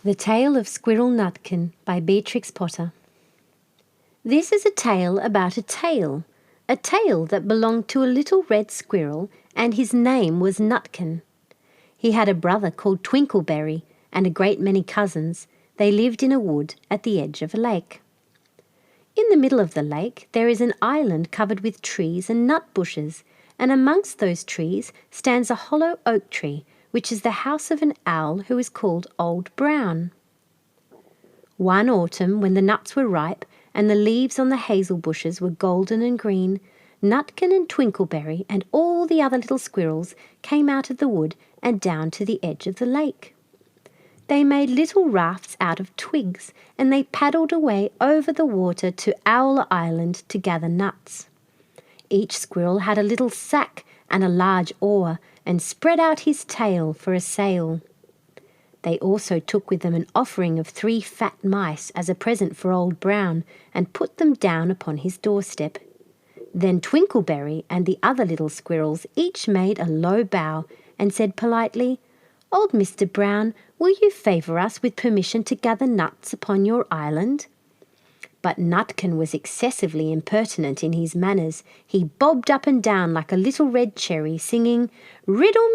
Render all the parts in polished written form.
The Tale of Squirrel Nutkin by Beatrix Potter. This is a tale about a tail that belonged to a little red squirrel, and his name was Nutkin. He had a brother called Twinkleberry and a great many cousins. They lived in a wood at the edge of a lake. In the middle of the lake there is an island covered with trees and nut bushes, and amongst those trees stands a hollow oak tree, which is the house of an owl who is called Old Brown. One autumn, when the nuts were ripe and the leaves on the hazel bushes were golden and green, Nutkin and Twinkleberry and all the other little squirrels came out of the wood and down to the edge of the lake. They made little rafts out of twigs, and they paddled away over the water to Owl Island to gather nuts. Each squirrel had a little sack and a large oar, and spread out his tail for a sail. They also took with them an offering of 3 fat mice as a present for Old Brown, and put them down upon his doorstep. Then Twinkleberry and the other little squirrels each made a low bow and said politely, "Old Mr. Brown, will you favour us with permission to gather nuts upon your island?" But Nutkin was excessively impertinent in his manners. He bobbed up and down like a little red cherry, singing, riddle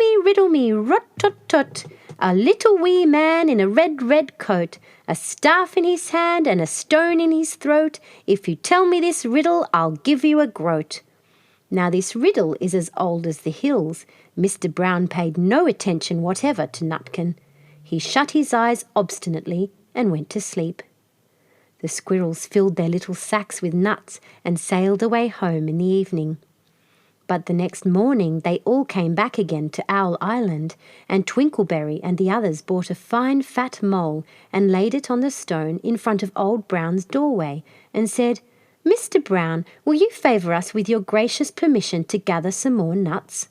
me, rot-tot-tot, a little wee man in a red, red coat, a staff in his hand and a stone in his throat. If you tell me this riddle, I'll give you a groat." Now this riddle is as old as the hills. Mr. Brown paid no attention whatever to Nutkin. He shut his eyes obstinately and went to sleep. The squirrels filled their little sacks with nuts and sailed away home in the evening. But the next morning they all came back again to Owl Island, and Twinkleberry and the others bought a fine fat mole and laid it on the stone in front of Old Brown's doorway, and said, "Mr. Brown, will you favour us with your gracious permission to gather some more nuts?"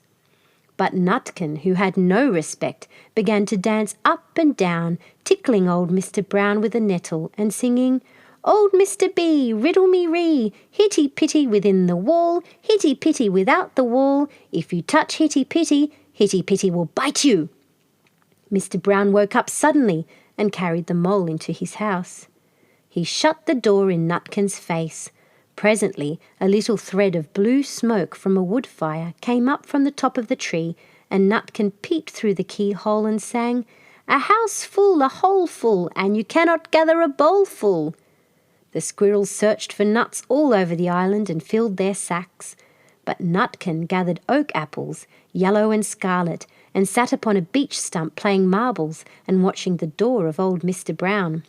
But Nutkin, who had no respect, began to dance up and down, tickling old Mr. Brown with a nettle and singing, "Old Mr. B, riddle me ree, hitty-pitty within the wall, hitty-pitty without the wall. If you touch hitty-pitty, hitty-pitty will bite you." Mr. Brown woke up suddenly and carried the mole into his house. He shut the door in Nutkin's face. Presently a little thread of blue smoke from a wood fire came up from the top of the tree, and Nutkin peeped through the keyhole and sang, "A house full, a hole full, and you cannot gather a bowl full." The squirrels searched for nuts all over the island and filled their sacks, but Nutkin gathered oak apples, yellow and scarlet, and sat upon a beech stump playing marbles and watching the door of old Mr. Brown.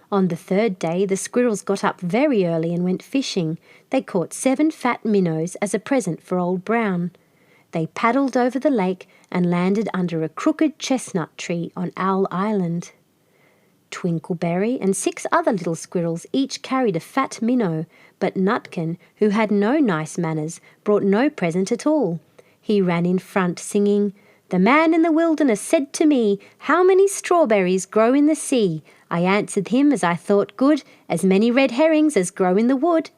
On the 3rd day the squirrels got up very early and went fishing. They caught 7 fat minnows as a present for Old Brown. They paddled over the lake and landed under a crooked chestnut tree on Owl Island. Twinkleberry and 6 other little squirrels each carried a fat minnow, but Nutkin, who had no nice manners, brought no present at all. He ran in front, singing, "The man in the wilderness said to me, 'How many strawberries grow in the sea?' I answered him as I thought good, 'As many red herrings as grow in the wood.'"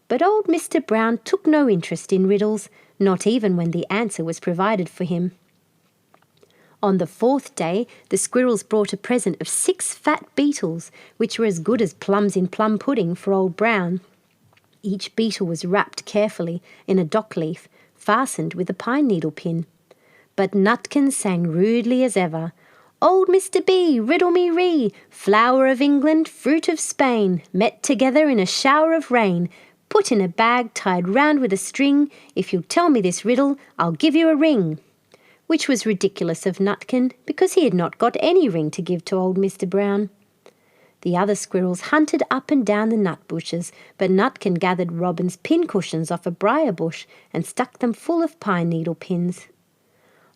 But old Mr. Brown took no interest in riddles, not even when the answer was provided for him. On the 4th day the squirrels brought a present of 6 fat beetles, which were as good as plums in plum pudding for Old Brown. Each beetle was wrapped carefully in a dock leaf, fastened with a pine needle pin. But Nutkin sang rudely as ever, "Old Mr. B, riddle me ree, flower of England, fruit of Spain, met together in a shower of rain, put in a bag tied round with a string. If you'll tell me this riddle, I'll give you a ring." Which was ridiculous of Nutkin, because he had not got any ring to give to old Mr. Brown. The other squirrels hunted up and down the nut bushes, but Nutkin gathered robin's pincushions off a briar bush and stuck them full of pine needle pins.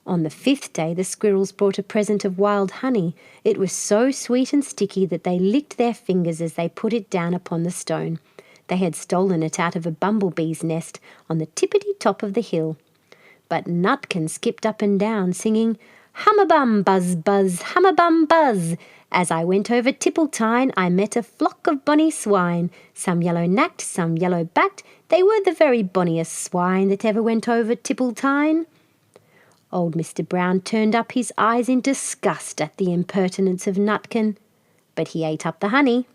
On the 5th day the squirrels brought a present of wild honey. It was so sweet and sticky that they licked their fingers as they put it down upon the stone. They had stolen it out of a bumblebee's nest on the tippity-top of the hill. But Nutkin skipped up and down, singing, "Hum-a-bum, buzz-buzz, hum-a-bum, buzz. As I went over Tipple-tine, I met a flock of bonny swine. Some yellow-nacked, some yellow-backed. They were the very bonniest swine that ever went over Tipple-tine." Old Mr. Brown turned up his eyes in disgust at the impertinence of Nutkin, but he ate up the honey.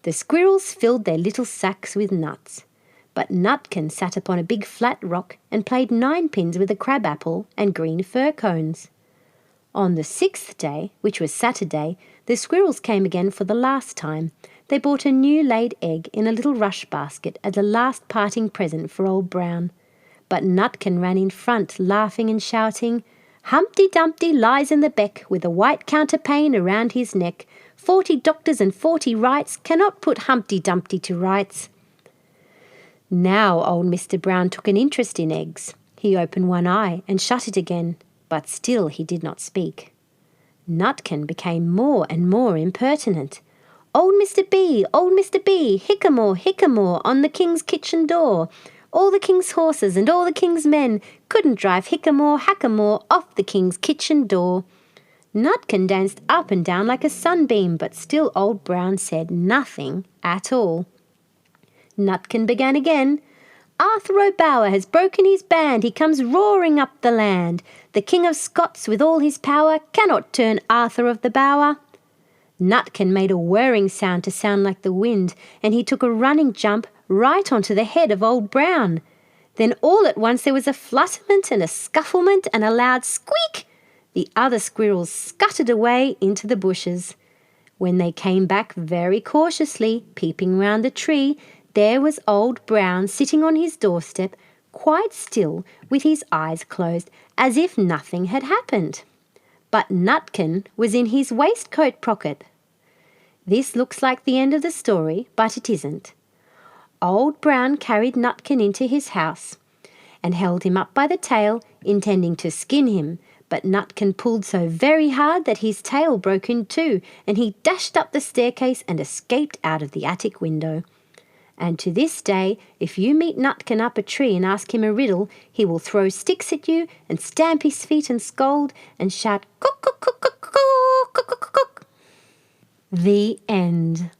The squirrels filled their little sacks with nuts, but Nutkin sat upon a big flat rock and played ninepins with a crab-apple and green fir cones. On the 6th day, which was Saturday, the squirrels came again for the last time. They bought a new laid egg in a little rush basket as a last parting present for Old Brown. But Nutkin ran in front, laughing and shouting, "Humpty Dumpty lies in the beck, with a white counterpane around his neck. 40 doctors and 40 wrights cannot put Humpty Dumpty to rights." Now old Mr. Brown took an interest in eggs. He opened one eye and shut it again, but still he did not speak. Nutkin became more and more impertinent. "Old Mr. B, old Mr. B, hickamore, hickamore, on the king's kitchen door. All the king's horses and all the king's men couldn't drive hickamore, hackamore off the king's kitchen door." Nutkin danced up and down like a sunbeam, but still Old Brown said nothing at all. Nutkin began again. "Arthur O'Bower has broken his band, he comes roaring up the land. The King of Scots with all his power cannot turn Arthur of the Bower." Nutkin made a whirring sound to sound like the wind, and he took a running jump right onto the head of Old Brown. Then all at once there was a flutterment and a scufflement and a loud squeak. The other squirrels scuttered away into the bushes. When they came back very cautiously, peeping round the tree, there was Old Brown sitting on his doorstep, quite still, with his eyes closed, as if nothing had happened. But Nutkin was in his waistcoat pocket. This looks like the end of the story, but it isn't. Old Brown carried Nutkin into his house and held him up by the tail, intending to skin him, but Nutkin pulled so very hard that his tail broke in two, and he dashed up the staircase and escaped out of the attic window. And to this day, if you meet Nutkin up a tree and ask him a riddle, he will throw sticks at you and stamp his feet and scold and shout, "Cook, cook, cook, cook, cook, cook, cook, cook." The end.